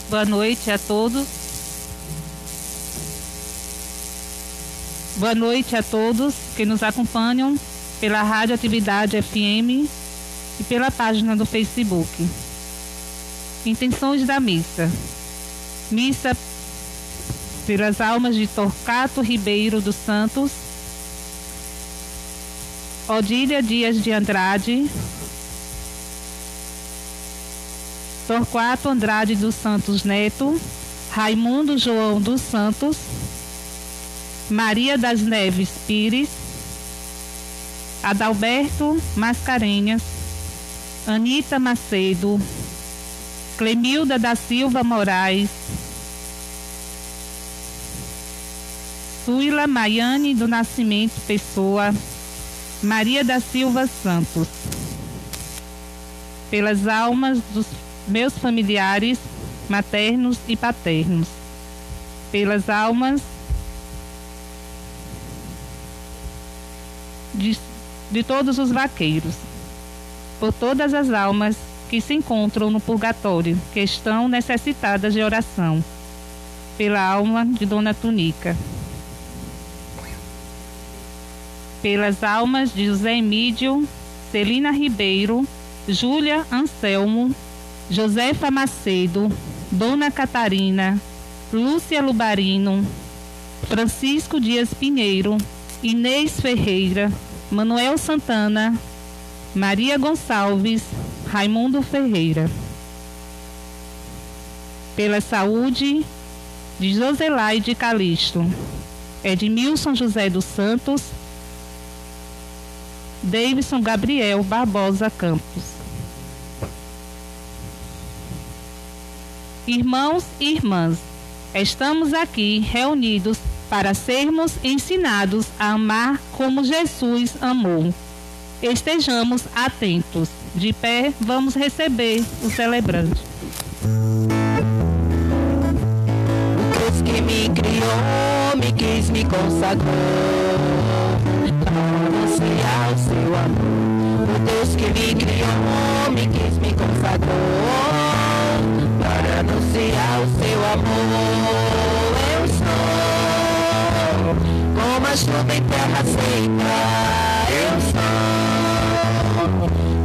Boa noite a todos. Boa noite a todos que nos acompanham pela Rádio Atividade FM e pela página do Facebook. Intenções da missa. Missa pelas almas de Torquato Ribeiro dos Santos, Odília Dias de Andrade, Torquato Andrade dos Santos Neto, Raimundo João dos Santos, Maria das Neves Pires, Adalberto Mascarenhas, Anita Macedo, Clemilda da Silva Moraes, Suila Maiane do Nascimento Pessoa, Maria da Silva Santos. Pelas almas dos meus familiares maternos e paternos, pelas almas de todos os vaqueiros, por todas as almas que se encontram no purgatório, que estão necessitadas de oração, pela alma de Dona Tunica, pelas almas de José Emídio, Celina Ribeiro, Júlia Anselmo, Josefa Macedo, Dona Catarina, Lúcia Lubarino, Francisco Dias Pinheiro, Inês Ferreira, Manuel Santana, Maria Gonçalves, Raimundo Ferreira. Pela saúde de Joselaide Calixto, Edmilson José dos Santos, Davidson Gabriel Barbosa Campos. Irmãos e irmãs, estamos aqui reunidos para sermos ensinados a amar como Jesus amou. Estejamos atentos. De pé, vamos receber o celebrante. O Deus que me criou, me quis, me consagrou para anunciar o seu amor. O Deus que me criou, me quis, me consagrou para anunciar o seu amor. Eu sou como a chuva em terra seca. Eu sou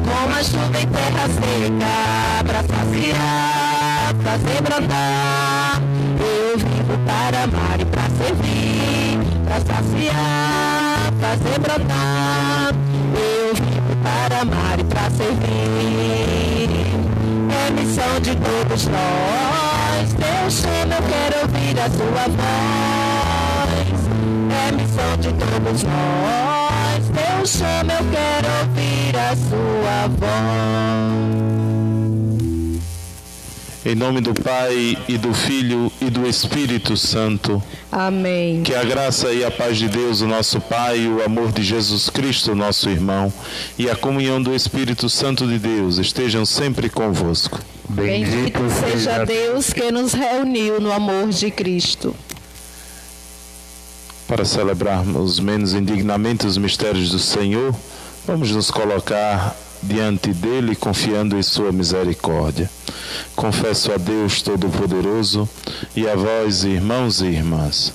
como a chuva em terra seca, para saciar, fazer brotar. Eu vivo para amar e para servir, para saciar, fazer brotar. Eu vivo para amar e para servir. É missão de todos nós. Deus chama, eu quero ouvir a sua voz. É missão de todos nós. Deus chama, eu quero ouvir a sua voz. Em nome do Pai, e do Filho, e do Espírito Santo. Amém. Que a graça e a paz de Deus, o nosso Pai, o amor de Jesus Cristo, nosso irmão, e a comunhão do Espírito Santo de Deus estejam sempre convosco. Bendito seja Deus que nos reuniu no amor de Cristo. Para celebrarmos menos indignamente os mistérios do Senhor, vamos nos colocar diante dele, confiando em sua misericórdia. Confesso a Deus Todo-Poderoso e a vós, irmãos e irmãs,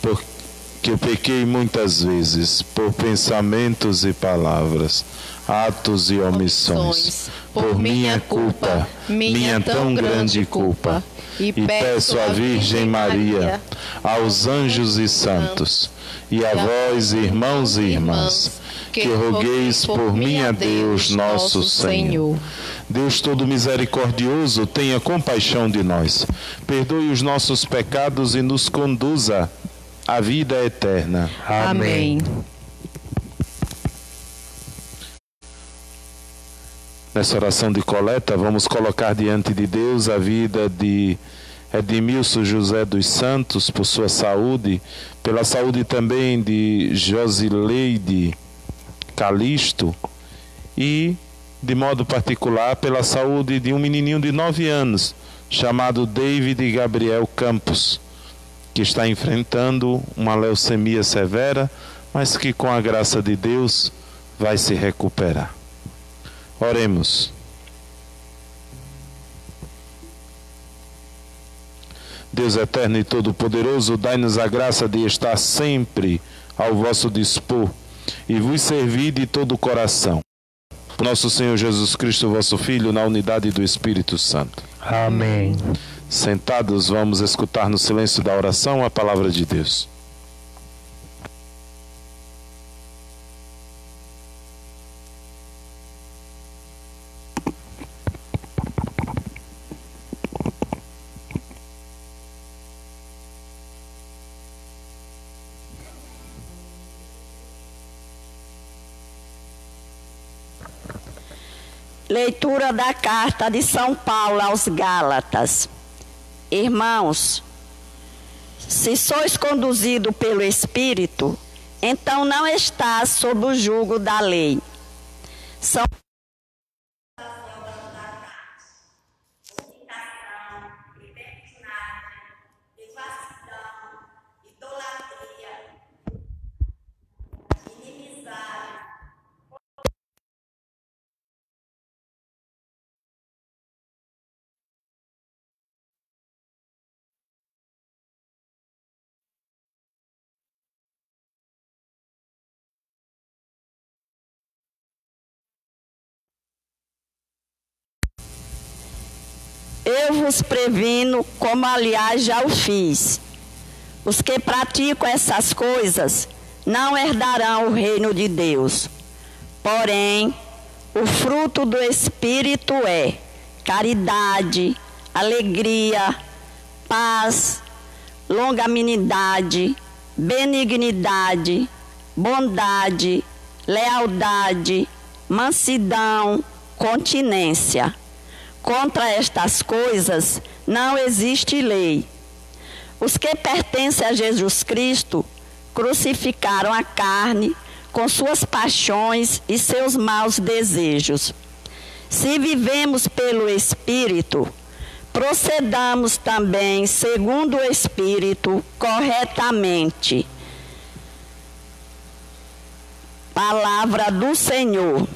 porque eu pequei muitas vezes por pensamentos e palavras, atos e omissões, por minha culpa, minha tão grande culpa. E peço à Virgem Maria, aos anjos e santos, e a vós, irmãos e irmãs, que rogueis por mim a Deus nosso Senhor. Deus todo misericordioso, tenha compaixão de nós, perdoe os nossos pecados e nos conduza à vida eterna. Amém. Nessa oração de coleta, vamos colocar diante de Deus a vida de Edmilson José dos Santos, por sua saúde, pela saúde também de Josileide Calixto e, de modo particular, pela saúde de um menininho de 9 anos, chamado David Gabriel Campos, que está enfrentando uma leucemia severa, mas que com a graça de Deus vai se recuperar. Oremos. Deus eterno e todo-poderoso, dai-nos a graça de estar sempre ao vosso dispor e vos servir de todo o coração. Por nosso Senhor Jesus Cristo, vosso Filho, na unidade do Espírito Santo. Amém. Sentados, vamos escutar no silêncio da oração a palavra de Deus. Leitura da carta de São Paulo aos Gálatas. Irmãos, se sois conduzidos pelo Espírito, então não estás sob o jugo da lei. São Eu vos previno, como aliás já o fiz. Os que praticam essas coisas não herdarão o reino de Deus. Porém, o fruto do Espírito é caridade, alegria, paz, longanimidade, benignidade, bondade, lealdade, mansidão, continência. Contra estas coisas não existe lei. Os que pertencem a Jesus Cristo crucificaram a carne com suas paixões e seus maus desejos. Se vivemos pelo Espírito, procedamos também segundo o Espírito corretamente. Palavra do Senhor.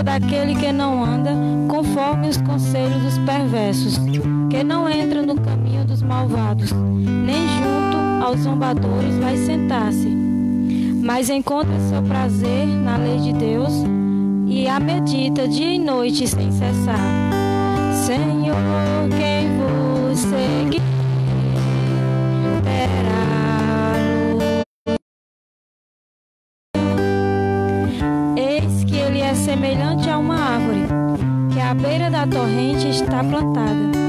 Daquele que não anda conforme os conselhos dos perversos, que não entra no caminho dos malvados, nem junto aos zombadores vai sentar-se, mas encontra seu prazer na lei de Deus e a medita dia e noite sem cessar. Senhor, quem vos seguir terá luz. Eis que ele é semelhante a uma árvore, que à beira da torrente está plantada.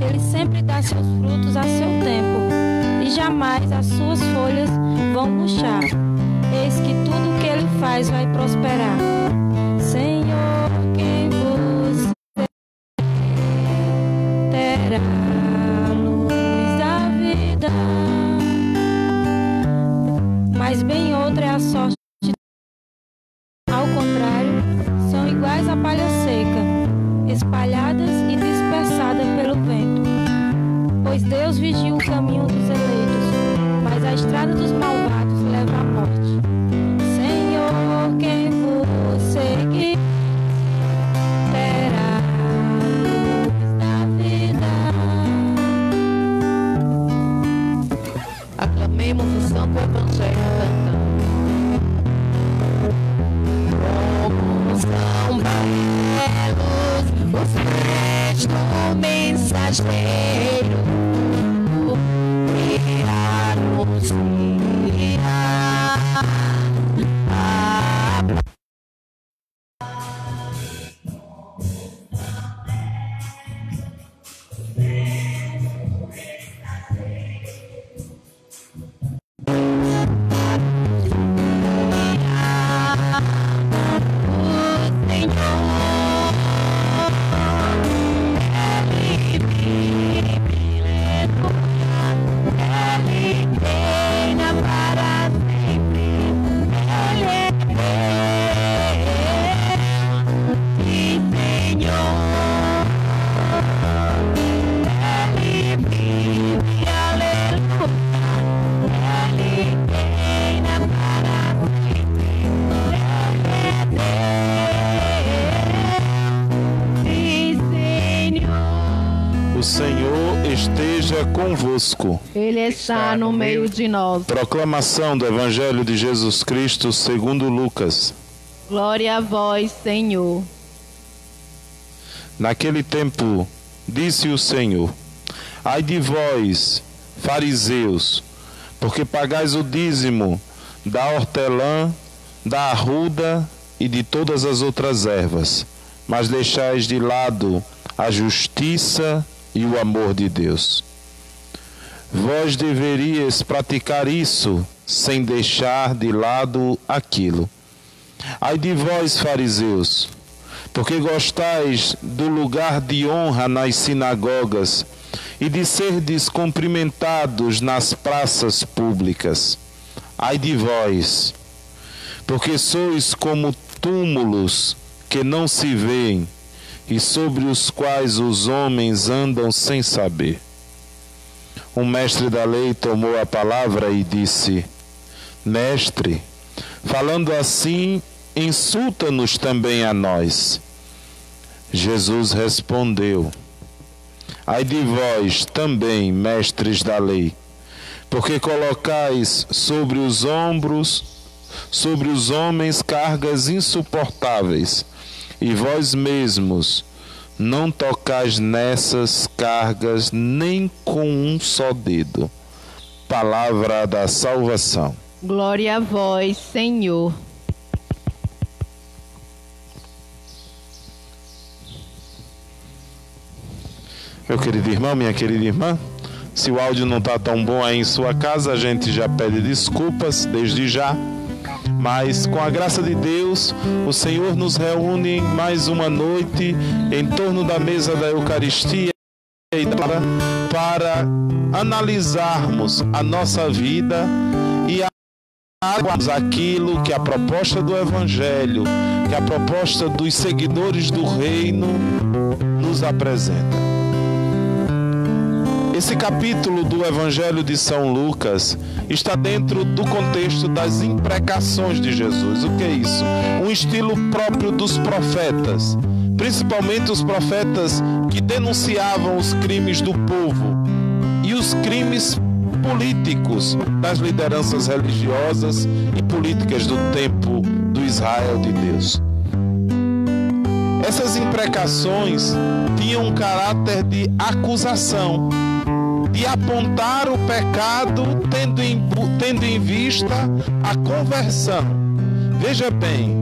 Ele sempre dá seus frutos a seu tempo, e jamais as suas folhas vão murchar. Eis que tudo o que ele faz vai prosperar. Senhor, quem vos terá a luz da vida. Mas bem outra é a sorte. Ao contrário, são iguais à palha seca, espalhadas e dispersadas pelo vento. Pois Deus vigia o caminho dos eleitos, mas a estrada dos malvados leva à morte. Senhor, quem vos seguir terá a luz da vida. Aclamemos o Santo Evangelho cantando. Como são belos os pés do mensageiro que anuncia a Senhor. convosco. Ele está no meio de nós. Proclamação do Evangelho de Jesus Cristo segundo Lucas. Glória a vós, Senhor. Naquele tempo, disse o Senhor: ai de vós, fariseus, porque pagais o dízimo da hortelã, da arruda e de todas as outras ervas, mas deixais de lado a justiça e o amor de Deus. Vós deveríeis praticar isso sem deixar de lado aquilo. Ai de vós, fariseus, porque gostais do lugar de honra nas sinagogas e de serdes cumprimentados nas praças públicas. Ai de vós, porque sois como túmulos que não se veem e sobre os quais os homens andam sem saber. Um mestre da lei tomou a palavra e disse: Mestre, falando assim, insulta-nos também a nós. Jesus respondeu: ai de vós também, mestres da lei, porque colocais sobre os homens cargas insuportáveis, e vós mesmos não tocais nessas cargas nem com um só dedo. Palavra da salvação. Glória a vós, Senhor. Meu querido irmão, minha querida irmã, se o áudio não está tão bom aí em sua casa, a gente já pede desculpas desde já. Mas com a graça de Deus, o Senhor nos reúne mais uma noite em torno da mesa da Eucaristia para analisarmos a nossa vida e aquilo que a proposta do Evangelho, que a proposta dos seguidores do Reino nos apresenta. Esse capítulo do Evangelho de São Lucas está dentro do contexto das imprecações de Jesus. O que é isso? Um estilo próprio dos profetas, principalmente os profetas que denunciavam os crimes do povo e os crimes políticos das lideranças religiosas e políticas do tempo do Israel de Deus. Essas imprecações tinham um caráter de acusação, de apontar o pecado tendo em vista a conversão. Veja bem,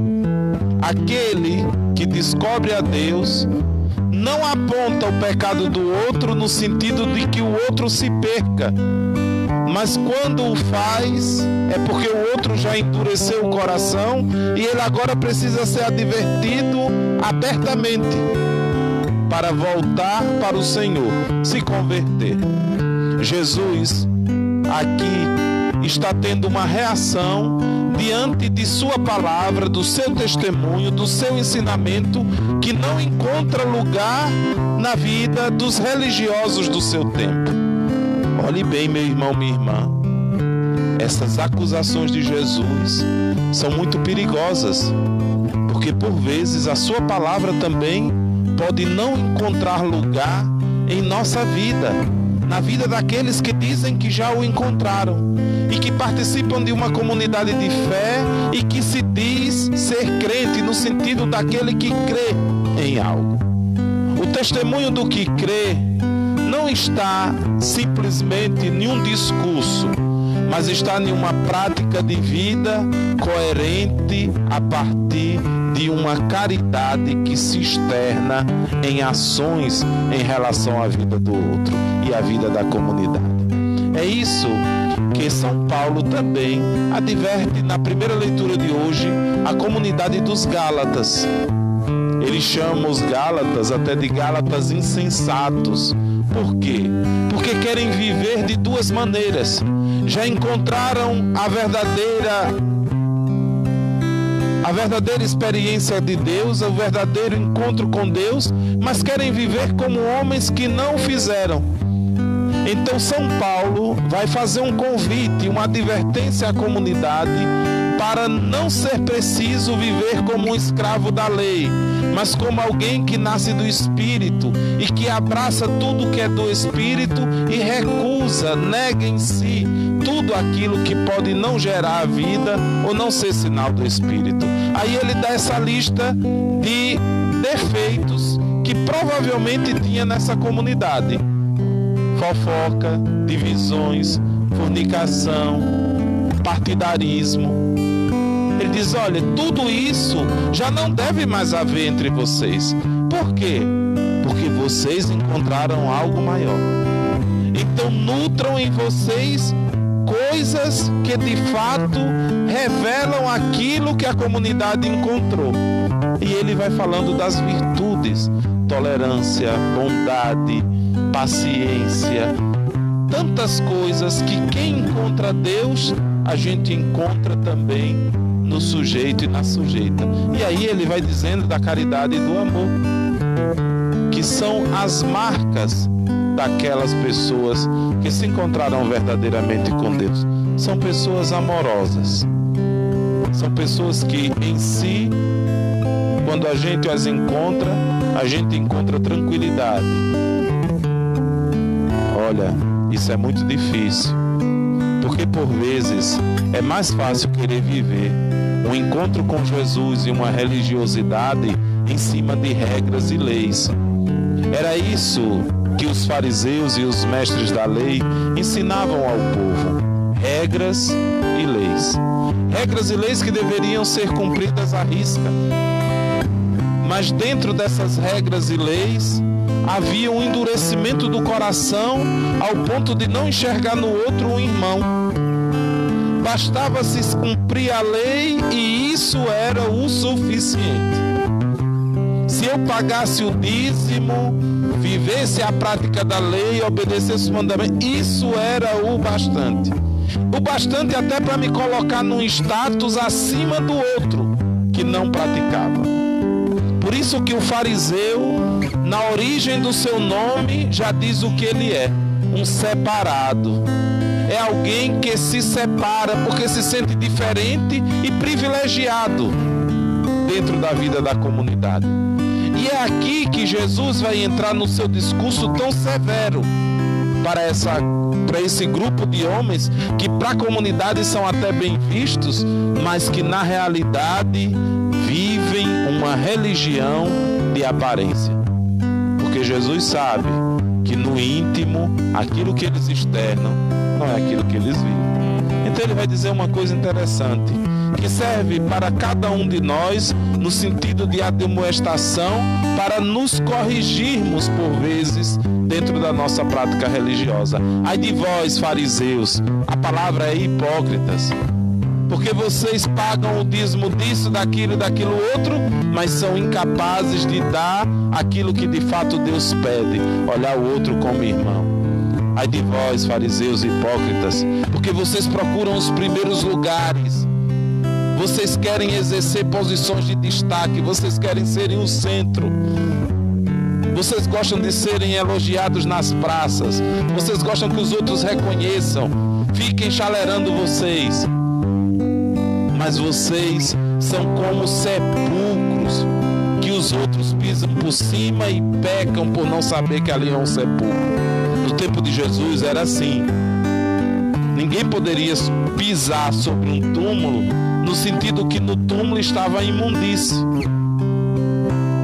aquele que descobre a Deus não aponta o pecado do outro no sentido de que o outro se perca, mas quando o faz é porque o outro já endureceu o coração e ele agora precisa ser advertido abertamente para voltar para o Senhor, se converter. Jesus aqui está tendo uma reação diante de sua palavra, do seu testemunho, do seu ensinamento, que não encontra lugar na vida dos religiosos do seu tempo. Olhe bem, meu irmão, minha irmã, essas acusações de Jesus são muito perigosas, porque por vezes a sua palavra também pode não encontrar lugar em nossa vida, na vida daqueles que dizem que já o encontraram e que participam de uma comunidade de fé e que se diz ser crente no sentido daquele que crê em algo. O testemunho do que crê não está simplesmente em um discurso, mas está em uma prática de vida coerente a partir de uma caridade que se externa em ações em relação à vida do outro e à vida da comunidade. É isso que São Paulo também adverte na primeira leitura de hoje a comunidade dos Gálatas. Ele chama os Gálatas até de Gálatas insensatos. Por quê? Porque querem viver de duas maneiras. Já encontraram a verdadeira experiência de Deus, o verdadeiro encontro com Deus, mas querem viver como homens que não fizeram. Então São Paulo vai fazer um convite, uma advertência à comunidade para não ser preciso viver como um escravo da lei, mas como alguém que nasce do Espírito e que abraça tudo que é do Espírito e recusa, nega em si tudo aquilo que pode não gerar a vida ou não ser sinal do Espírito. Aí ele dá essa lista de defeitos que provavelmente tinha nessa comunidade: fofoca, divisões, fornicação, partidarismo. Ele diz: olha, tudo isso já não deve mais haver entre vocês. Por quê? Porque vocês encontraram algo maior. Então nutram em vocês coisas que de fato revelam aquilo que a comunidade encontrou. E ele vai falando das virtudes: tolerância, bondade, paciência, tantas coisas que quem encontra Deus, a gente encontra também no sujeito e na sujeita. E aí ele vai dizendo da caridade e do amor, que são as marcas daquelas pessoas que se encontraram verdadeiramente com Deus. São pessoas amorosas, são pessoas que em si, quando a gente as encontra, a gente encontra tranquilidade. Olha, isso é muito difícil, porque por vezes é mais fácil querer viver um encontro com Jesus e uma religiosidade em cima de regras e leis. Era isso que os fariseus e os mestres da lei ensinavam ao povo: regras e leis. Regras e leis que deveriam ser cumpridas à risca. Mas dentro dessas regras e leis havia um endurecimento do coração ao ponto de não enxergar no outro um irmão. Bastava-se cumprir a lei e isso era o suficiente. Se eu pagasse o dízimo, vivesse a prática da lei, obedecesse os mandamentos, isso era o bastante. O bastante até para me colocar num status acima do outro que não praticava. Por isso que o fariseu, na origem do seu nome, já diz o que ele é: um separado. É alguém que se separa porque se sente diferente e privilegiado dentro da vida da comunidade. E é aqui que Jesus vai entrar no seu discurso tão severo para esse grupo de homens que para a comunidade são até bem vistos, mas que na realidade vivem uma religião de aparência. Porque Jesus sabe que no íntimo, aquilo que eles externam não é aquilo que eles vivem. Então ele vai dizer uma coisa interessante, que serve para cada um de nós no sentido de admoestação, para nos corrigirmos por vezes dentro da nossa prática religiosa. Ai de vós, fariseus, a palavra é hipócritas, porque vocês pagam o dízimo disso, daquilo outro, mas são incapazes de dar aquilo que de fato Deus pede: olhar o outro como irmão. Ai de vós, fariseus hipócritas, porque vocês procuram os primeiros lugares, vocês querem exercer posições de destaque, vocês querem serem o centro, vocês gostam de serem elogiados nas praças, vocês gostam que os outros reconheçam, fiquem chalerando vocês. Mas vocês são como sepulcros que os outros pisam por cima e pecam por não saber que ali é um sepulcro. No tempo de Jesus era assim. Ninguém poderia pisar sobre um túmulo, no sentido que no túmulo estava a imundície.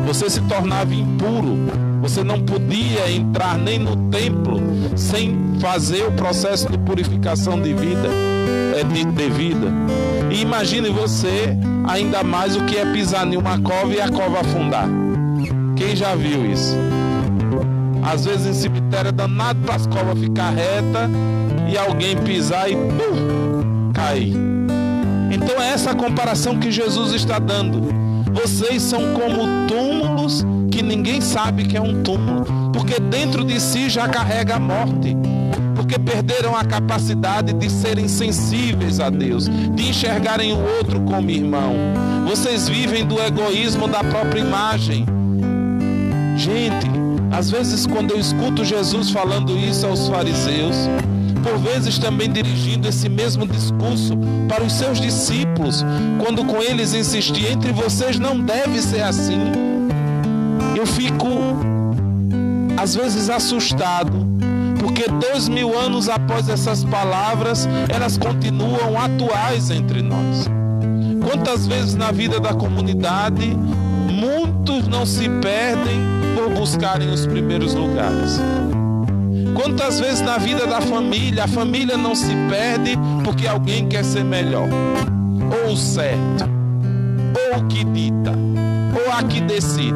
Você se tornava impuro. Você não podia entrar nem no templo sem fazer o processo de purificação de vida, devida. E imagine você ainda mais o que é pisar em uma cova e a cova afundar. Quem já viu isso? Às vezes em cemitério é danado para as covas ficar reta e alguém pisar e cair. Então é essa a comparação que Jesus está dando. Vocês são como túmulos que ninguém sabe que é um túmulo, porque dentro de si já carrega a morte, porque perderam a capacidade de serem sensíveis a Deus, de enxergarem o outro como irmão. Vocês vivem do egoísmo da própria imagem. Gente, às vezes quando eu escuto Jesus falando isso aos fariseus, por vezes também dirigindo esse mesmo discurso para os seus discípulos, quando com eles insistia: entre vocês não deve ser assim. Eu fico às vezes assustado, porque 2000 anos após essas palavras, elas continuam atuais entre nós. Quantas vezes na vida da comunidade, muitos não se perdem por buscarem os primeiros lugares. Quantas vezes na vida da família, a família não se perde porque alguém quer ser melhor, ou o certo, ou o que dita, ou a que decide.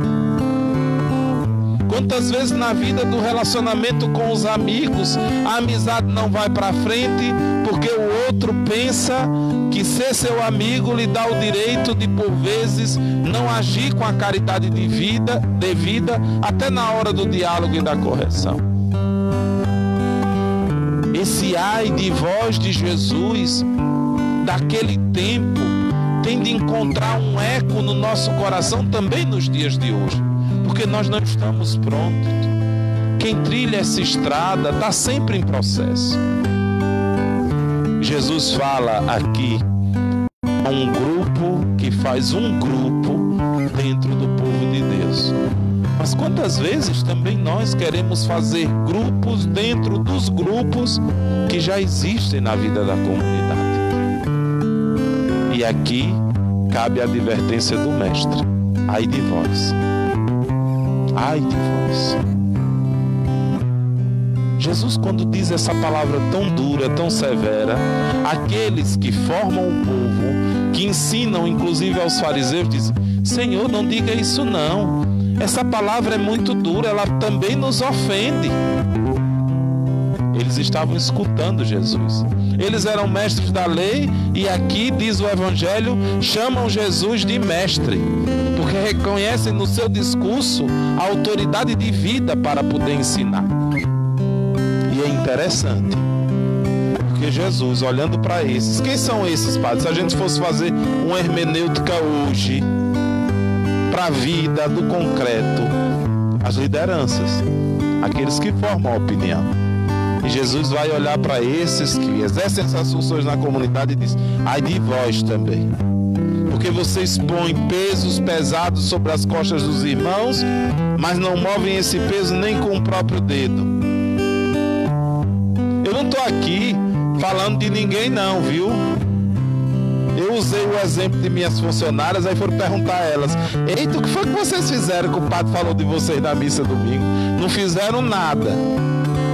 Quantas vezes na vida do relacionamento com os amigos, a amizade não vai para frente porque o outro pensa que ser seu amigo lhe dá o direito de, por vezes, não agir com a caridade devida, até na hora do diálogo e da correção. Esse ai de vós de Jesus, daquele tempo, tem de encontrar um eco no nosso coração também nos dias de hoje. Porque nós não estamos prontos. Quem trilha essa estrada está sempre em processo. Jesus fala aqui a um grupo que faz um grupo dentro do povo de Deus. Mas quantas vezes também nós queremos fazer grupos dentro dos grupos que já existem na vida da comunidade? E aqui cabe a advertência do Mestre: ai de vós. Ai de vós. Jesus, quando diz essa palavra tão dura, tão severa, aqueles que formam o povo, que ensinam inclusive aos fariseus, dizem: Senhor, não diga isso não. Essa palavra é muito dura, ela também nos ofende. Eles estavam escutando Jesus. Eles eram mestres da lei e aqui, diz o Evangelho, chamam Jesus de mestre, porque reconhecem no seu discurso a autoridade de vida para poder ensinar. E é interessante, porque Jesus, olhando para esses, quem são esses, padre? Se a gente fosse fazer uma hermenêutica hoje, para a vida do concreto, as lideranças, aqueles que formam a opinião. E Jesus vai olhar para esses que exercem essas funções na comunidade e diz: ai de vós também, porque vocês põem pesos pesados sobre as costas dos irmãos, mas não movem esse peso nem com o próprio dedo. Eu não estou aqui falando de ninguém não, viu? Eu usei o exemplo de minhas funcionárias, aí foram perguntar a elas: eita, o que foi que vocês fizeram que o padre falou de vocês na missa domingo? Não fizeram nada.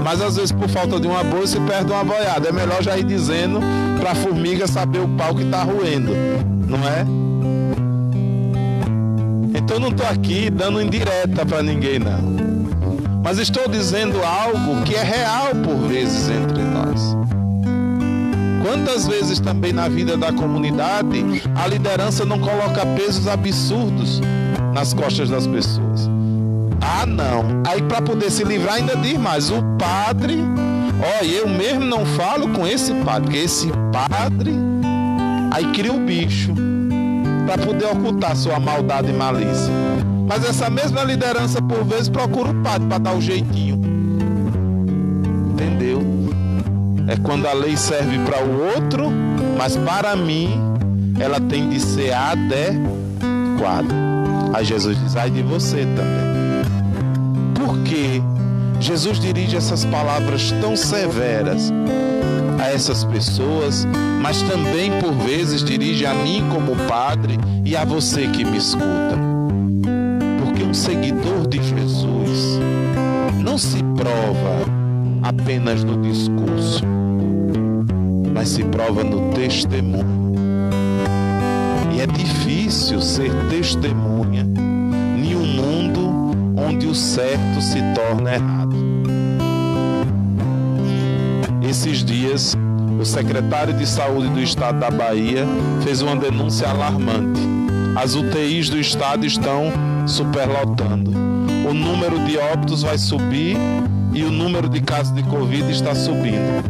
Mas às vezes por falta de uma boia se perde uma boiada. É melhor já ir dizendo para a formiga saber o pau que está roendo, não é? Então não estou aqui dando indireta para ninguém não. Mas estou dizendo algo que é real por vezes entre nós. Quantas vezes também na vida da comunidade a liderança não coloca pesos absurdos nas costas das pessoas? Ah, não. Aí para poder se livrar ainda diz mais: o padre, eu mesmo não falo com esse padre, porque esse padre, aí cria o bicho para poder ocultar sua maldade e malícia. Mas essa mesma liderança por vezes procura o padre para dar o jeitinho. Entendeu? É quando a lei serve para o outro, mas para mim ela tem de ser adequada. Aí Jesus diz: ai de você também. Porque Jesus dirige essas palavras tão severas a essas pessoas, mas também por vezes dirige a mim como padre e a você que me escuta. Porque um seguidor de Jesus não se prova apenas no discurso, mas se prova no testemunho. E é difícil ser testemunha em um mundo onde o certo se torna errado. Esses dias, o secretário de Saúde do Estado da Bahia fez uma denúncia alarmante. As UTIs do Estado estão superlotando. O número de óbitos vai subir e o número de casos de Covid está subindo.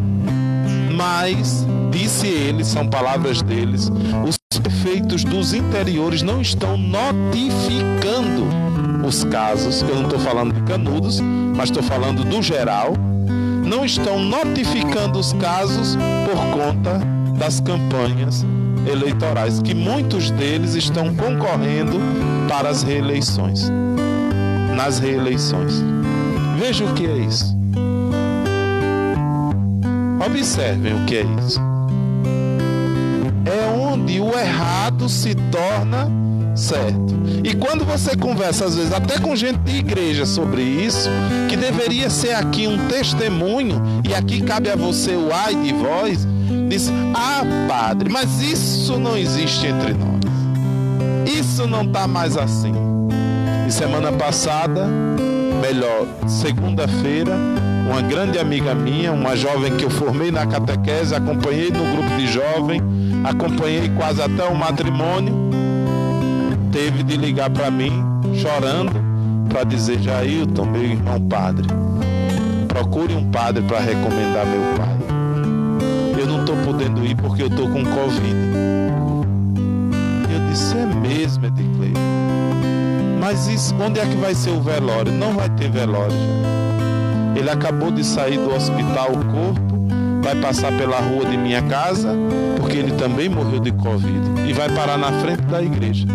Mas, disse ele, são palavras deles, os prefeitos dos interiores não estão notificando os casos. Eu não estou falando de Canudos, mas estou falando do geral. não estão notificando os casos por conta das campanhas eleitorais, que muitos deles estão concorrendo para as reeleições. Nas reeleições. Veja o que é isso. Observem o que é isso. É onde o errado se torna certo. E quando você conversa, às vezes, até com gente de igreja sobre isso, que deveria ser aqui um testemunho, e aqui cabe a você o ai de vós, diz: ah, padre, mas isso não existe entre nós. Isso não está mais assim. E semana passada, melhor, segunda-feira, uma grande amiga minha, uma jovem que eu formei na catequese, acompanhei no grupo de jovem, acompanhei quase até o matrimônio, teve de ligar para mim, chorando, para dizer: Jailton, meu irmão padre, procure um padre para recomendar meu pai. Eu não estou podendo ir porque eu estou com Covid. Eu disse: é mesmo, Ediclei. Mas isso, onde é que vai ser o velório? Não vai ter velório já. Ele acabou de sair do hospital, o corpo vai passar pela rua de minha casa, porque ele também morreu de Covid, e vai parar na frente da igreja.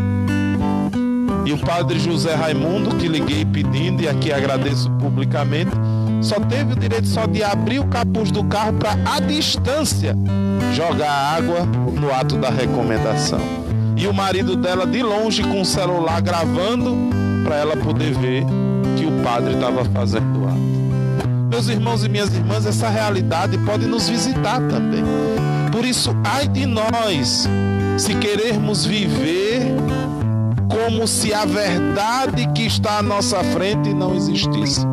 E o padre José Raimundo, que liguei pedindo, e aqui agradeço publicamente, só teve o direito só de abrir o capuz do carro para, à distância, jogar água no ato da recomendação. E o marido dela de longe com o celular gravando para ela poder ver que o padre estava fazendo o ato. Meus irmãos e minhas irmãs, essa realidade pode nos visitar também. Por isso, ai de nós, se querermos viver como se a verdade que está à nossa frente não existisse.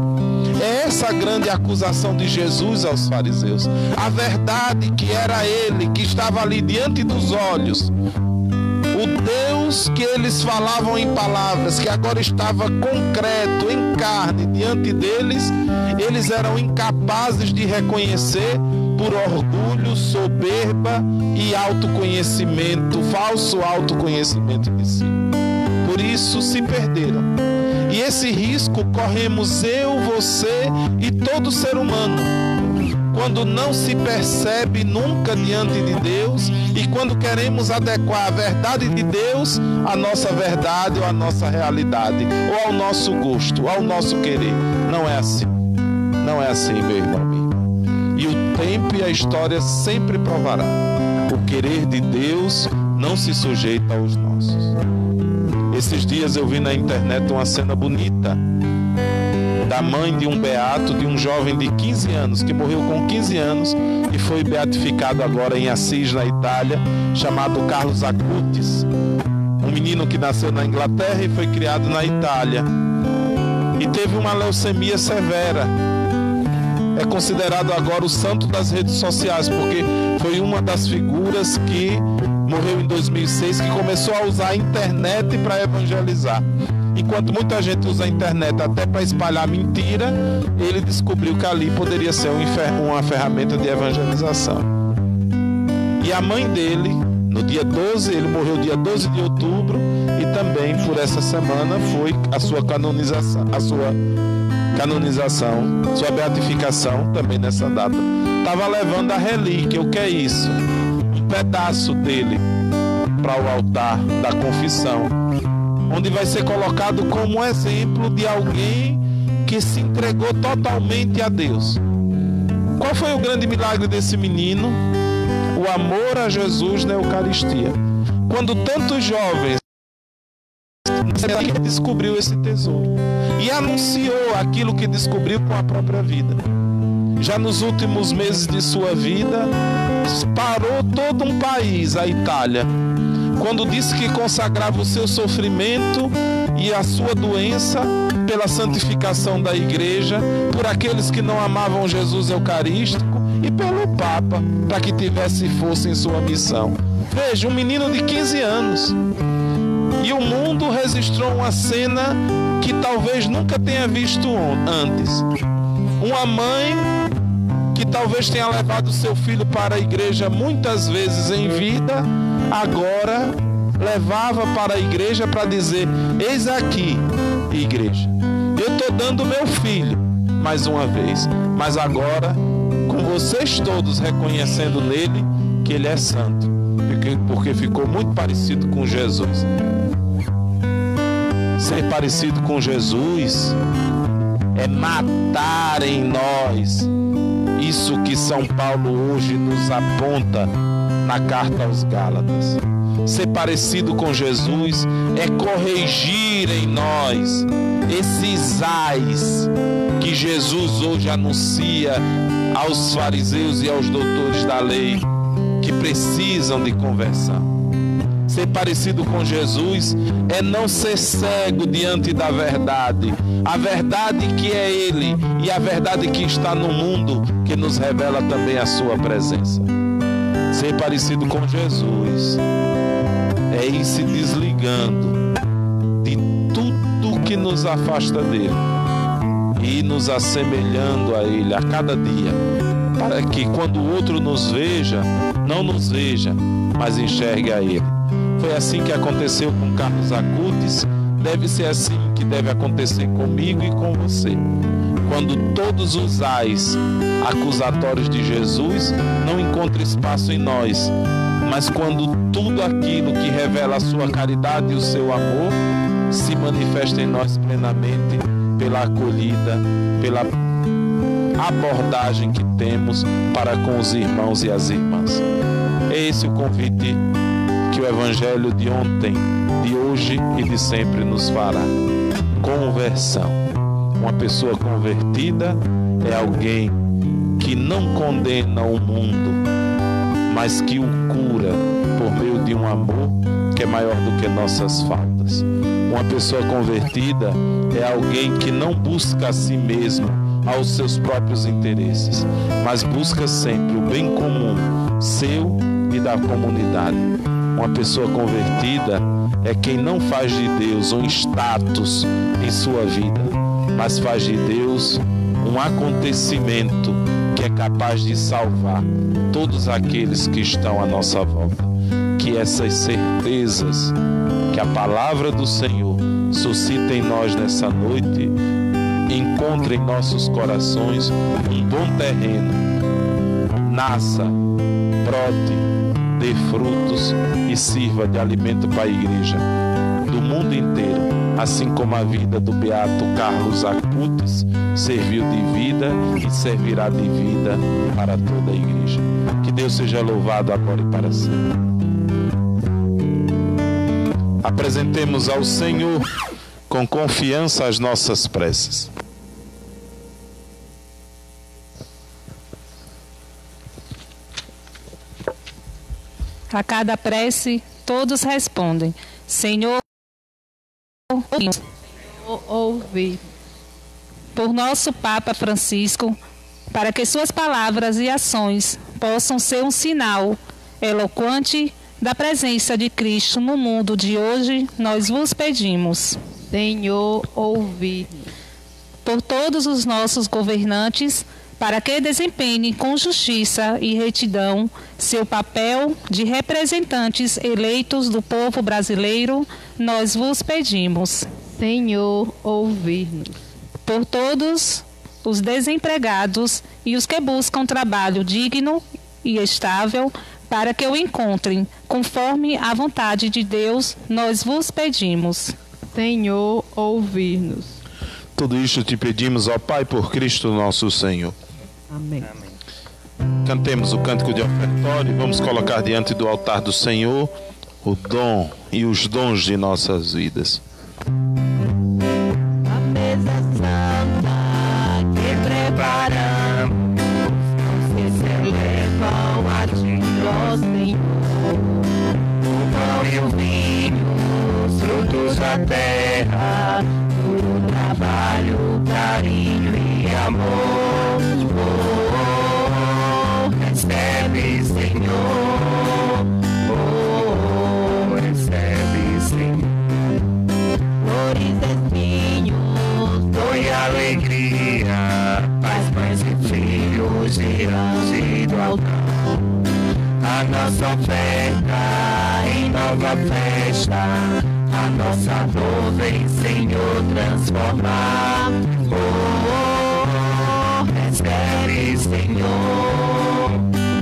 É essa a grande acusação de Jesus aos fariseus. A verdade que era ele, que estava ali diante dos olhos, o Deus que eles falavam em palavras, que agora estava concreto, em carne, diante deles, eles eram incapazes de reconhecer por orgulho, soberba e autoconhecimento, falso autoconhecimento de si. Por isso se perderam. E esse risco corremos eu, você e todo ser humano, quando não se percebe nunca diante de Deus e quando queremos adequar a verdade de Deus à nossa verdade ou à nossa realidade, ou ao nosso gosto, ao nosso querer. Não é assim. Não é assim, meu irmão. E o tempo e a história sempre provará. O querer de Deus não se sujeita aos nossos. Esses dias eu vi na internet uma cena bonita da mãe de um beato, de um jovem de 15 anos, que morreu com 15 anos e foi beatificado agora em Assis, na Itália, chamado Carlos Acutis. Um menino que nasceu na Inglaterra e foi criado na Itália. E teve uma leucemia severa. É considerado agora o santo das redes sociais, porque foi uma das figuras que morreu em 2006, que começou a usar a internet para evangelizar. Enquanto muita gente usa a internet até para espalhar mentira, ele descobriu que ali poderia ser uma ferramenta de evangelização. E a mãe dele, no dia 12, ele morreu dia 12 de outubro, e também por essa semana foi a sua canonização, sua beatificação também nessa data. Estava levando a relíquia. O que é isso? Um pedaço dele para o altar da confissão, onde vai ser colocado como exemplo de alguém que se entregou totalmente a Deus. Qual foi o grande milagre desse menino? O amor a Jesus na Eucaristia. Quando tantos jovens descobriu esse tesouro e anunciou aquilo que descobriu com a própria vida. Já nos últimos meses de sua vida, parou todo um país, a Itália, quando disse que consagrava o seu sofrimento e a sua doença pela santificação da igreja, por aqueles que não amavam Jesus Eucarístico e pelo Papa, para que tivesse força em sua missão. Veja, um menino de 15 anos. E o mundo registrou uma cena que talvez nunca tenha visto antes. Uma mãe que talvez tenha levado seu filho para a igreja muitas vezes em vida, agora levava para a igreja para dizer: eis aqui, igreja, eu estou dando meu filho mais uma vez, mas agora com vocês todos reconhecendo nele que ele é santo, porque ficou muito parecido com Jesus. Ser parecido com Jesus é matar em nós isso que São Paulo hoje nos aponta na carta aos Gálatas. Ser parecido com Jesus é corrigir em nós esses ais que Jesus hoje anuncia aos fariseus e aos doutores da lei que precisam de conversão. Ser parecido com Jesus é não ser cego diante da verdade. A verdade que é Ele e a verdade que está no mundo, que nos revela também a sua presença. Ser parecido com Jesus é ir se desligando de tudo que nos afasta dele e ir nos assemelhando a Ele a cada dia, para que quando o outro nos veja, não nos veja, mas enxergue a Ele. Foi assim que aconteceu com Carlos Acutis, deve ser assim que deve acontecer comigo e com você. Quando todos os ais acusatórios de Jesus não encontram espaço em nós, mas quando tudo aquilo que revela a sua caridade e o seu amor se manifesta em nós plenamente pela acolhida, pela abordagem que temos para com os irmãos e as irmãs. É esse o convite que o Evangelho de ontem, de hoje e de sempre nos fará. Conversão. Uma pessoa convertida é alguém que não condena o mundo, mas que o cura por meio de um amor que é maior do que nossas faltas. Uma pessoa convertida é alguém que não busca a si mesmo, aos seus próprios interesses, mas busca sempre o bem comum, seu e da comunidade. Uma pessoa convertida é quem não faz de Deus um status em sua vida, mas faz de Deus um acontecimento que é capaz de salvar todos aqueles que estão à nossa volta. Que essas certezas que a palavra do Senhor suscita em nós nessa noite encontre em nossos corações um bom terreno, nasça, brote, dê frutos e sirva de alimento para a igreja do mundo inteiro, assim como a vida do beato Carlos Acutis serviu de vida e servirá de vida para toda a igreja. Que Deus seja louvado agora e para sempre. Apresentemos ao Senhor com confiança as nossas preces. A cada prece, todos respondem: Senhor, ouvi. Por nosso Papa Francisco, para que suas palavras e ações possam ser um sinal eloquente da presença de Cristo no mundo de hoje, nós vos pedimos. Senhor, ouvi. Por todos os nossos governantes, para que desempenhem com justiça e retidão seu papel de representantes eleitos do povo brasileiro, nós vos pedimos. Senhor, ouvi-nos. Por todos os desempregados e os que buscam trabalho digno e estável, para que o encontrem conforme a vontade de Deus, nós vos pedimos. Senhor, ouvi-nos. Tudo isto te pedimos, ó Pai, por Cristo nosso Senhor. Amém. Cantemos o cântico de ofertório e vamos colocar diante do altar do Senhor o dom e os dons de nossas vidas. A mesa santa que preparamos se elevam a ti, ó Senhor. O pão e o vinho, os frutos da terra, o trabalho, carinho e amor. Recebe, Senhor, recebe, Senhor. Flores, espinhos, dor e alegria, paz, pães e filhos diante do altar. A nossa oferta em nova festa, a nossa dor vem, Senhor, transformar. recebe, Senhor.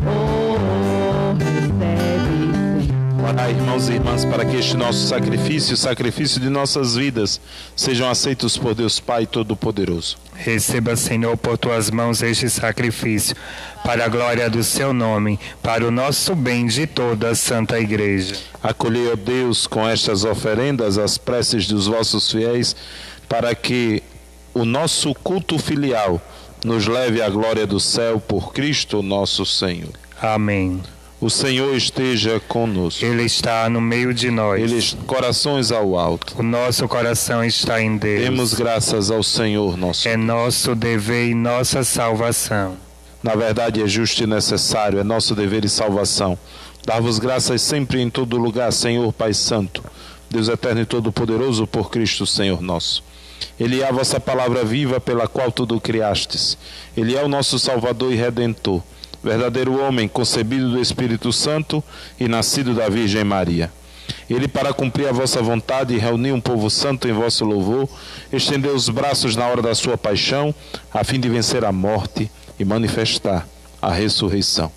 Oh, recebe, Senhor. Orai, irmãos e irmãs, para que este nosso sacrifício, o sacrifício de nossas vidas, sejam aceitos por Deus Pai Todo-Poderoso. Receba, Senhor, por tuas mãos este sacrifício, para a glória do seu nome, para o nosso bem de toda a Santa Igreja. Acolhei, ó Deus, com estas oferendas as preces dos vossos fiéis, para que o nosso culto filial nos leve à glória do céu por Cristo nosso Senhor. Amém. O Senhor esteja conosco. Ele está no meio de nós. Corações ao alto. O nosso coração está em Deus. Demos graças ao Senhor nosso. É nosso dever e nossa salvação. Na verdade, é justo e necessário, é nosso dever e salvação. Dar-vos graças sempre e em todo lugar, Senhor Pai Santo, Deus eterno e todo-poderoso, por Cristo Senhor nosso. Ele é a vossa palavra viva, pela qual tudo criastes. Ele é o nosso Salvador e Redentor, verdadeiro homem, concebido do Espírito Santo e nascido da Virgem Maria. Ele, para cumprir a vossa vontade e reunir um povo santo em vosso louvor, estendeu os braços na hora da sua paixão, a fim de vencer a morte e manifestar a ressurreição.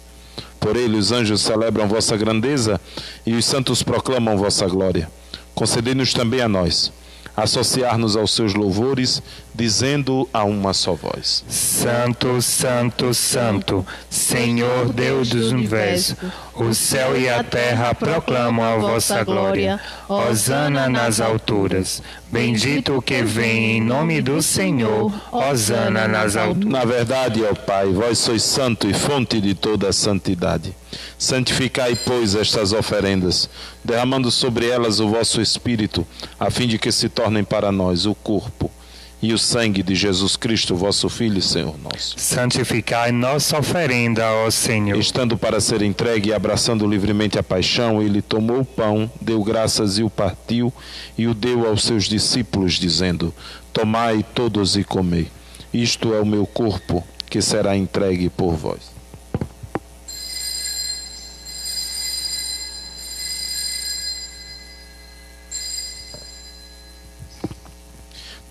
Por ele os anjos celebram vossa grandeza e os santos proclamam vossa glória. Concedei-nos também a nós associar-nos aos seus louvores, dizendo a uma só voz: Santo, Santo, Santo, Senhor Deus do universo, o céu e a terra proclamam a vossa glória. Hosana nas alturas. Bendito o que vem em nome do Senhor. Hosana nas alturas. Na verdade, ó Pai, vós sois santo e fonte de toda a santidade. Santificai, pois, estas oferendas, derramando sobre elas o vosso Espírito, a fim de que se tornem para nós o corpo e o sangue de Jesus Cristo, vosso Filho e Senhor nosso. Santificai nossa oferenda, ó Senhor. Estando para ser entregue e abraçando livremente a paixão, ele tomou o pão, deu graças e o partiu, e o deu aos seus discípulos, dizendo: Tomai todos e comei. Isto é o meu corpo, que será entregue por vós.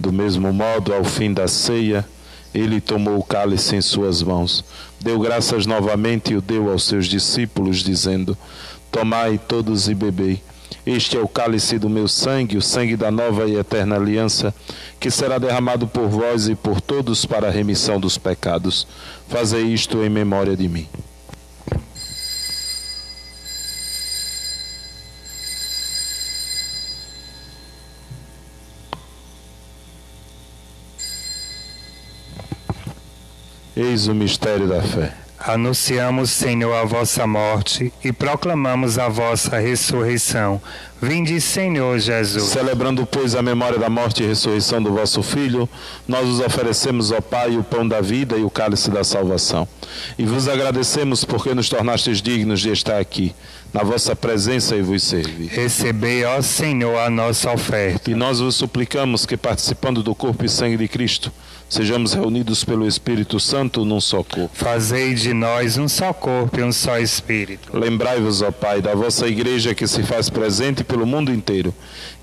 Do mesmo modo, ao fim da ceia, ele tomou o cálice em suas mãos, deu graças novamente e o deu aos seus discípulos, dizendo: Tomai todos e bebei. Este é o cálice do meu sangue, o sangue da nova e eterna aliança, que será derramado por vós e por todos para a remissão dos pecados. Fazei isto em memória de mim. Eis o mistério da fé. Anunciamos, Senhor, a vossa morte e proclamamos a vossa ressurreição. Vinde, Senhor Jesus. Celebrando, pois, a memória da morte e ressurreição do vosso Filho, nós vos oferecemos, ó Pai, o pão da vida e o cálice da salvação. E vos agradecemos porque nos tornastes dignos de estar aqui, na vossa presença e vos servir. Recebei, ó Senhor, a nossa oferta. E nós vos suplicamos que, participando do corpo e sangue de Cristo, sejamos reunidos pelo Espírito Santo num só corpo. Fazei de nós um só corpo e um só Espírito. Lembrai-vos, ó Pai, da vossa Igreja que se faz presente pelo mundo inteiro,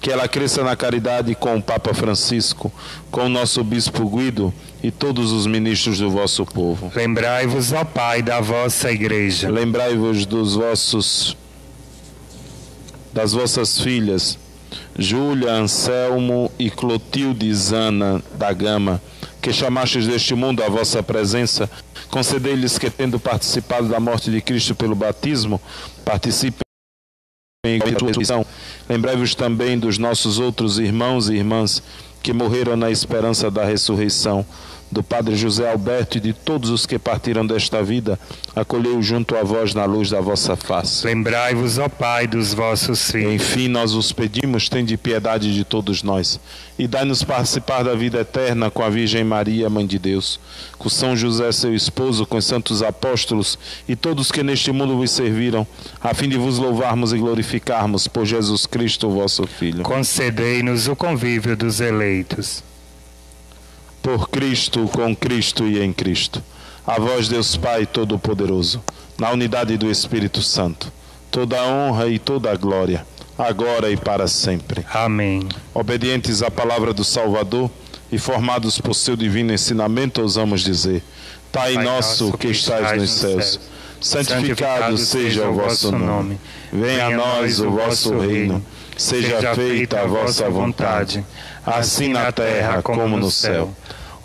que ela cresça na caridade com o Papa Francisco, com o nosso Bispo Guido e todos os ministros do vosso povo. Lembrai-vos, ó Pai, da vossa Igreja. Lembrai-vos das vossas filhas, Júlia, Anselmo e Clotilde Zana da Gama, que chamastes deste mundo à vossa presença. Concedei-lhes que, tendo participado da morte de Cristo pelo batismo, participem em ressurreição. Lembrai-vos também dos nossos outros irmãos e irmãs que morreram na esperança da ressurreição, do Padre José Alberto e de todos os que partiram desta vida, acolhei-o junto a vós na luz da vossa face. Lembrai-vos, ó Pai, dos vossos filhos. Enfim, nós vos pedimos, tende piedade de todos nós, e dai-nos participar da vida eterna com a Virgem Maria, Mãe de Deus, com São José, seu esposo, com os santos apóstolos e todos que neste mundo vos serviram, a fim de vos louvarmos e glorificarmos por Jesus Cristo, vosso Filho. Concedei-nos o convívio dos eleitos. Por Cristo, com Cristo e em Cristo. A vós, Deus Pai Todo-Poderoso, na unidade do Espírito Santo, toda a honra e toda a glória, agora e para sempre. Amém. Obedientes à palavra do Salvador e formados por seu divino ensinamento, ousamos dizer: Pai nosso que estais nos céus, santificado seja o vosso nome. Venha a nós o vosso reino. Seja feita a vossa vontade, assim na terra como no céu.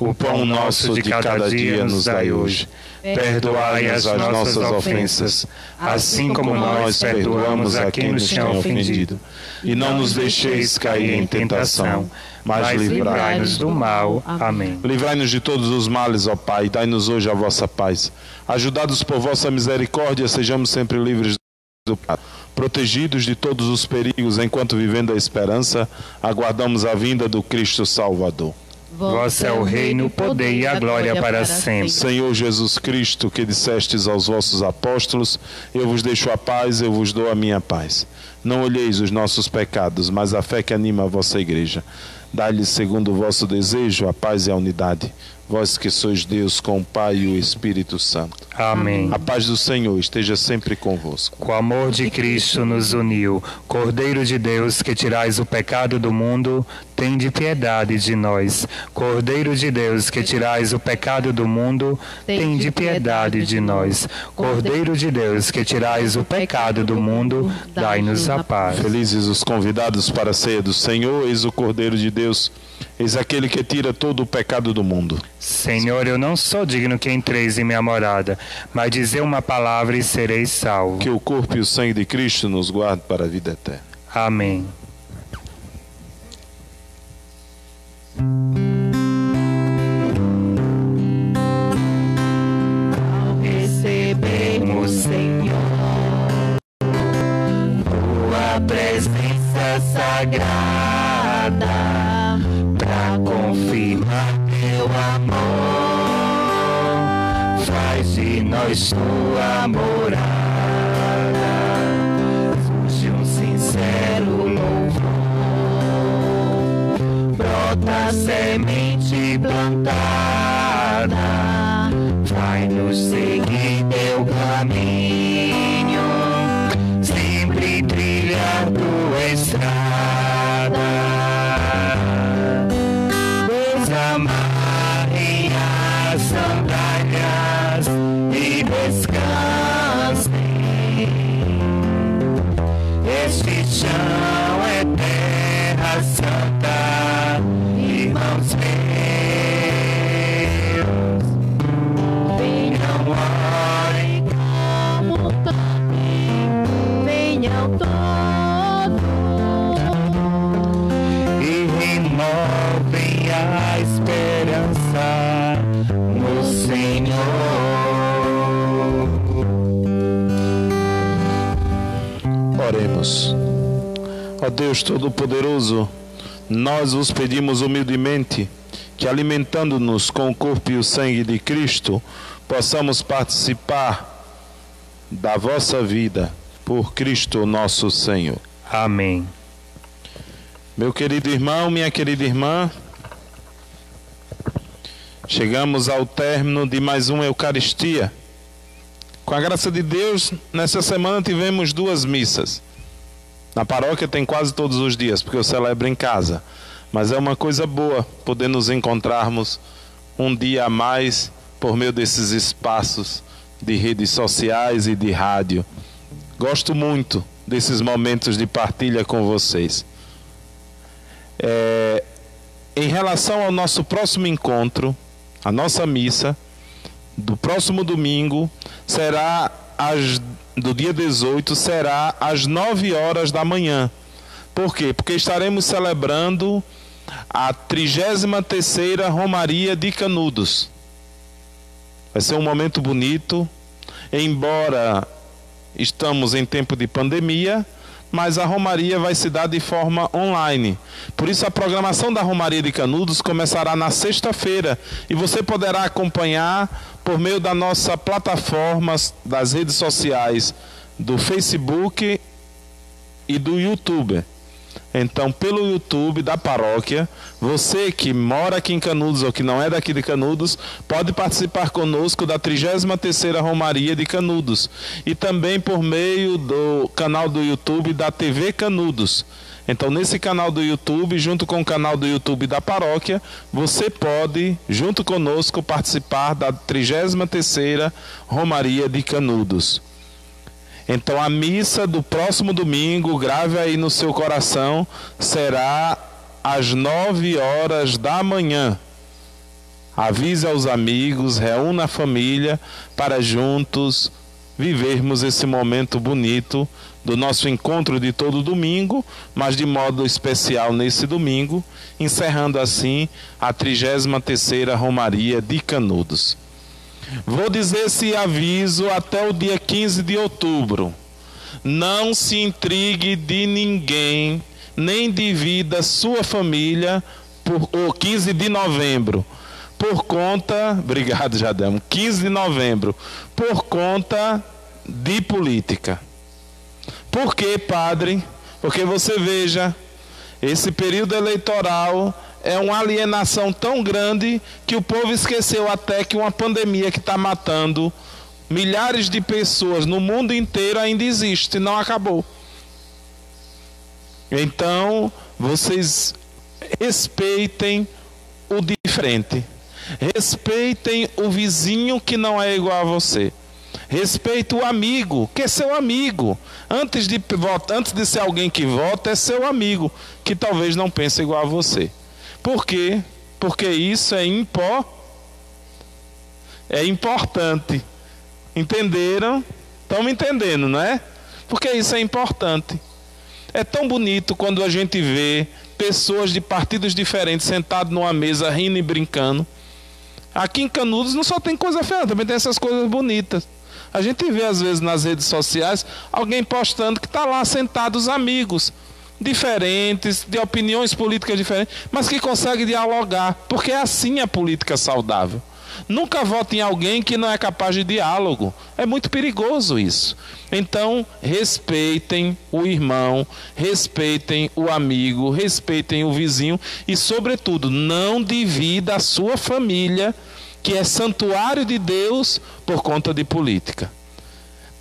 O pão nosso de cada dia nos dai hoje. Perdoai as nossas ofensas, assim como nós perdoamos a quem nos tem ofendido. E não nos deixeis cair em tentação, mas livrai-nos do mal. Amém. Livrai-nos de todos os males, ó Pai, e dai-nos hoje a vossa paz. Ajudados por vossa misericórdia, sejamos sempre livres do pecado, protegidos de todos os perigos, enquanto vivendo a esperança, aguardamos a vinda do Cristo Salvador. Vosso é o reino, o poder e a glória para sempre. Senhor Jesus Cristo, que dissestes aos vossos apóstolos, eu vos deixo a paz, eu vos dou a minha paz. Não olheis os nossos pecados, mas a fé que anima a vossa igreja. Dai-lhes, segundo o vosso desejo, a paz e a unidade. Vós que sois Deus com o Pai e o Espírito Santo. Amém. A paz do Senhor esteja sempre convosco. O amor de Cristo nos uniu. Cordeiro de Deus, que tirais o pecado do mundo, tende piedade de nós. Cordeiro de Deus, que tirais o pecado do mundo, tende piedade de nós. Cordeiro de Deus, que tirais o pecado do mundo, dai-nos a paz. Felizes os convidados para a ceia do Senhor, eis o Cordeiro de Deus, eis aquele que tira todo o pecado do mundo. Senhor, eu não sou digno que entreis em minha morada, mas dizer uma palavra e serei salvo. Que o corpo e o sangue de Cristo nos guarde para a vida eterna. Amém. Ao recebermos, Senhor, tua presença sagrada, pra confirmar teu amor, faz de nós tua morada, surge um sincero louvor, brota semente plantada, vai nos seguir teu caminho, sempre trilhar tua estrada. Desamarrem as sandálias e descansem. Este chão é terra santa, irmãos meus. Venham, orem como cantem, venham todos e renovem a esperança no Senhor. Oremos. Ó Deus Todo-Poderoso, nós vos pedimos humildemente que, alimentando-nos com o corpo e o sangue de Cristo, possamos participar da vossa vida por Cristo nosso Senhor. Amém. Meu querido irmão, minha querida irmã, chegamos ao término de mais uma Eucaristia. Com a graça de Deus, nessa semana tivemos 2 missas. Na paróquia tem quase todos os dias, porque eu celebro em casa. Mas é uma coisa boa poder nos encontrarmos um dia a mais por meio desses espaços de redes sociais e de rádio. Gosto muito desses momentos de partilha com vocês. Em relação ao nosso próximo encontro, a nossa missa do próximo domingo será do dia 18, será às 9 horas da manhã. Por quê? Porque estaremos celebrando a 33ª Romaria de Canudos. Vai ser um momento bonito, embora estamos em tempo de pandemia, mas a Romaria vai se dar de forma online. Por isso a programação da Romaria de Canudos começará na sexta-feira e você poderá acompanhar por meio da nossa plataforma das redes sociais, do Facebook e do YouTube. Então, pelo YouTube da paróquia, você que mora aqui em Canudos ou que não é daqui de Canudos, pode participar conosco da 33ª Romaria de Canudos. E também por meio do canal do YouTube da TV Canudos. Então, nesse canal do YouTube, junto com o canal do YouTube da paróquia, você pode, junto conosco, participar da 33ª Romaria de Canudos. Então, a missa do próximo domingo, grave aí no seu coração, será às 9 horas da manhã. Avise aos amigos, reúna a família para juntos vivermos esse momento bonito do nosso encontro de todo domingo, mas de modo especial nesse domingo, encerrando assim a 33ª Romaria de Canudos. Vou dizer esse aviso até o dia 15 de outubro. Não se intrigue de ninguém, nem divida sua família o 15 de novembro. Por conta, obrigado Jademo, 15 de novembro, por conta de política. Por quê, padre? Porque você veja, esse período eleitoral é uma alienação tão grande que o povo esqueceu até que uma pandemia que está matando milhares de pessoas no mundo inteiro ainda existe, não acabou. Então, vocês respeitem o diferente. Respeitem o vizinho que não é igual a você. Respeite o amigo, que é seu amigo. Antes de ser alguém que vota, é seu amigo, que talvez não pense igual a você. Por quê? Porque isso é importante. Entenderam? Estão me entendendo, não é? Porque isso é importante. É tão bonito quando a gente vê pessoas de partidos diferentes sentados numa mesa, rindo e brincando. Aqui em Canudos não só tem coisa feia, também tem essas coisas bonitas. A gente vê às vezes nas redes sociais alguém postando que está lá sentados amigos diferentes, de opiniões políticas diferentes, mas que consegue dialogar, porque é assim a política saudável. Nunca vote em alguém que não é capaz de diálogo. É muito perigoso isso. Então, respeitem o irmão, respeitem o amigo, respeitem o vizinho e, sobretudo, não divida a sua família, que é santuário de Deus, por conta de política.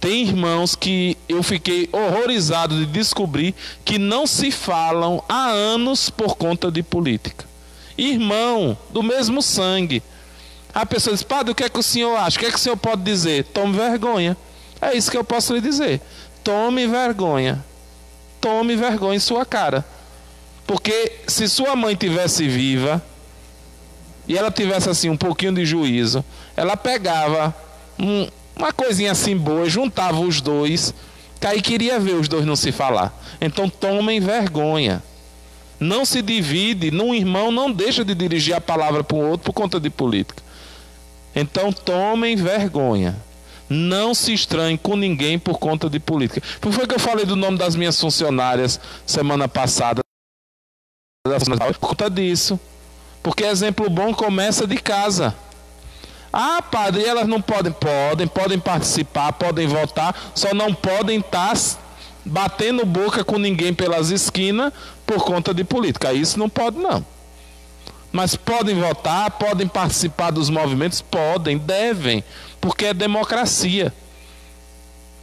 Tem irmãos que eu fiquei horrorizado de descobrir que não se falam há anos por conta de política. Irmão do mesmo sangue. A pessoa diz: padre, o que é que o senhor acha? O que é que o senhor pode dizer? Tome vergonha. É isso que eu posso lhe dizer. Tome vergonha. Tome vergonha em sua cara. Porque se sua mãe tivesse viva e ela tivesse assim um pouquinho de juízo, ela pegava uma coisinha assim boa, juntava os dois, que aí queria ver os dois não se falar. Então tomem vergonha. Não se divide, num irmão não deixa de dirigir a palavra para o outro por conta de política. Então tomem vergonha. Não se estranhem com ninguém por conta de política. Por que foi que eu falei do nome das minhas funcionárias semana passada? Por conta disso. Porque exemplo bom começa de casa. Ah, padre, elas não podem? Podem participar, podem votar, só não podem estar batendo boca com ninguém pelas esquinas por conta de política. Isso não pode, não. Mas podem votar, podem participar dos movimentos? Podem, devem, porque é democracia.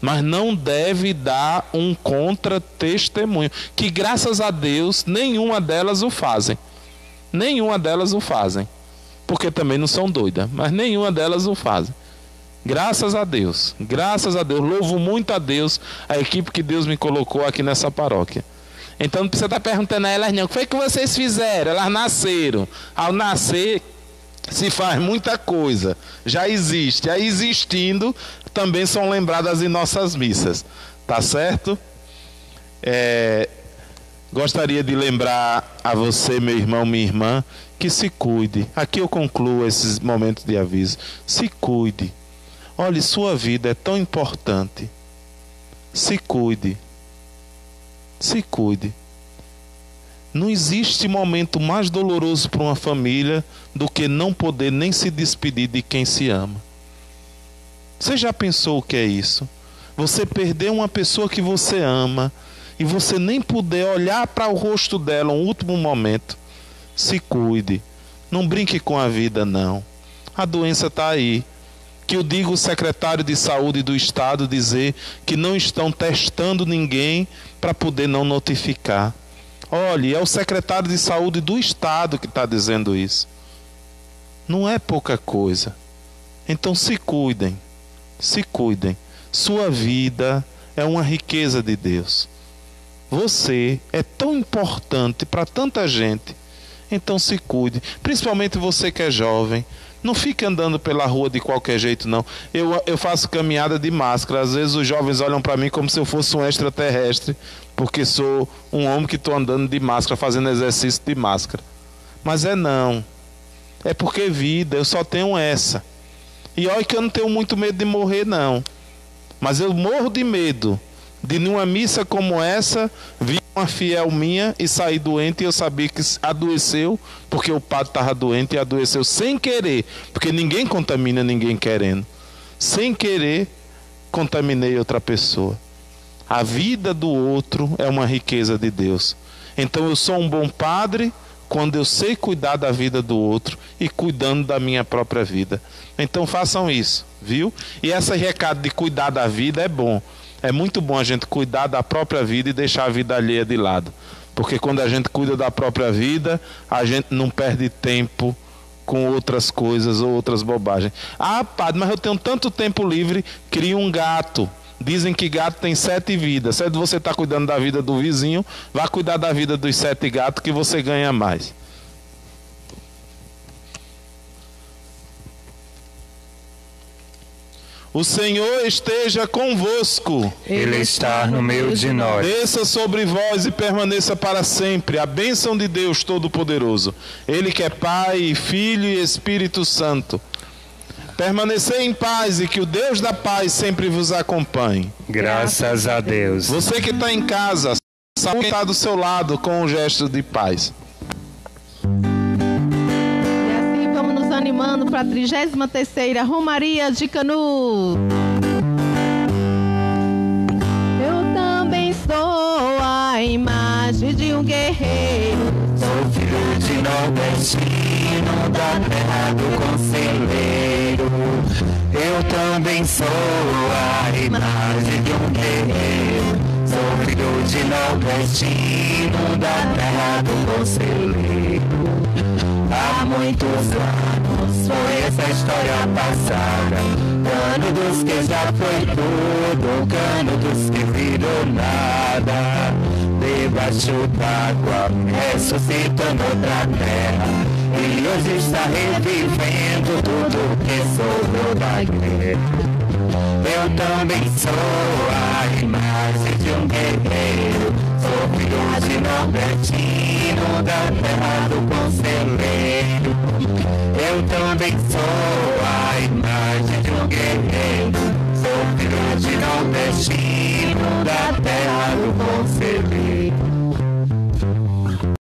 Mas não deve dar um contra-testemunho, que graças a Deus nenhuma delas o fazem. Nenhuma delas o fazem, porque também não são doidas, mas nenhuma delas o fazem. Graças a Deus, louvo muito a Deus, a equipe que Deus me colocou aqui nessa paróquia. Então não precisa estar perguntando a elas não, o que foi que vocês fizeram? Elas nasceram. Ao nascer se faz muita coisa, já existe. Aí existindo, também são lembradas em nossas missas, tá certo? Gostaria de lembrar a você, meu irmão, minha irmã, que se cuide. Aqui eu concluo esses momentos de aviso. Se cuide. Olhe, sua vida é tão importante. Se cuide. Se cuide. Não existe momento mais doloroso para uma família do que não poder nem se despedir de quem se ama. Você já pensou o que é isso? Você perder uma pessoa que você ama e você nem puder olhar para o rosto dela um último momento. Se cuide. Não brinque com a vida, não. A doença está aí. Que eu digo o secretário de saúde do estado dizer que não estão testando ninguém para poder não notificar. Olhe, é o secretário de saúde do estado que está dizendo isso. Não é pouca coisa. Então se cuidem, se cuidem. Sua vida é uma riqueza de Deus. Você é tão importante para tanta gente. Então se cuide, principalmente você que é jovem. Não fique andando pela rua de qualquer jeito, não. Eu faço caminhada de máscara. Às vezes os jovens olham para mim como se eu fosse um extraterrestre, porque sou um homem que estou andando de máscara, fazendo exercício de máscara. Mas não. É porque vida, eu só tenho essa. E olha que eu não tenho muito medo de morrer, não. Mas eu morro de medo de numa missa como essa vir uma fiel minha e sair doente, e eu sabia que adoeceu porque o padre estava doente e adoeceu sem querer, porque ninguém contamina ninguém querendo. Sem querer contaminei outra pessoa. A vida do outro é uma riqueza de Deus. Então eu sou um bom padre quando eu sei cuidar da vida do outro e cuidando da minha própria vida. Então façam isso, viu? E esse recado de cuidar da vida é bom. É muito bom a gente cuidar da própria vida e deixar a vida alheia de lado. Porque quando a gente cuida da própria vida, a gente não perde tempo com outras coisas ou outras bobagens. Ah, padre, mas eu tenho tanto tempo livre, crie um gato. Dizem que gato tem 7 vidas. Se você está cuidando da vida do vizinho, vá cuidar da vida dos 7 gatos que você ganha mais. O Senhor esteja convosco. Ele está no meio de nós. Desça sobre vós e permaneça para sempre a bênção de Deus Todo-Poderoso. Ele que é Pai, Filho e Espírito Santo. Permanecei em paz e que o Deus da paz sempre vos acompanhe. Graças a Deus. Você que está em casa, saúde está do seu lado com um gesto de paz. Animando para a 33ª Romaria de Canu. Eu também sou a imagem de um guerreiro. Sou filho de nordestino da terra do conselheiro. Eu também sou a imagem de um guerreiro. Sou filho de nordestino da terra do conselheiro. Há muitos anos foi essa história passada. Cano dos que já foi tudo, cano dos que virou nada. Debaixo d'água, ressuscitando outra terra. E hoje está revivendo tudo que sobrou da guerra. Eu também sou a imagem de um guerreiro. Sou filho de nordestino da terra do conselheiro. Eu também sou a imagem de um guerreiro. Sou filho de nordestino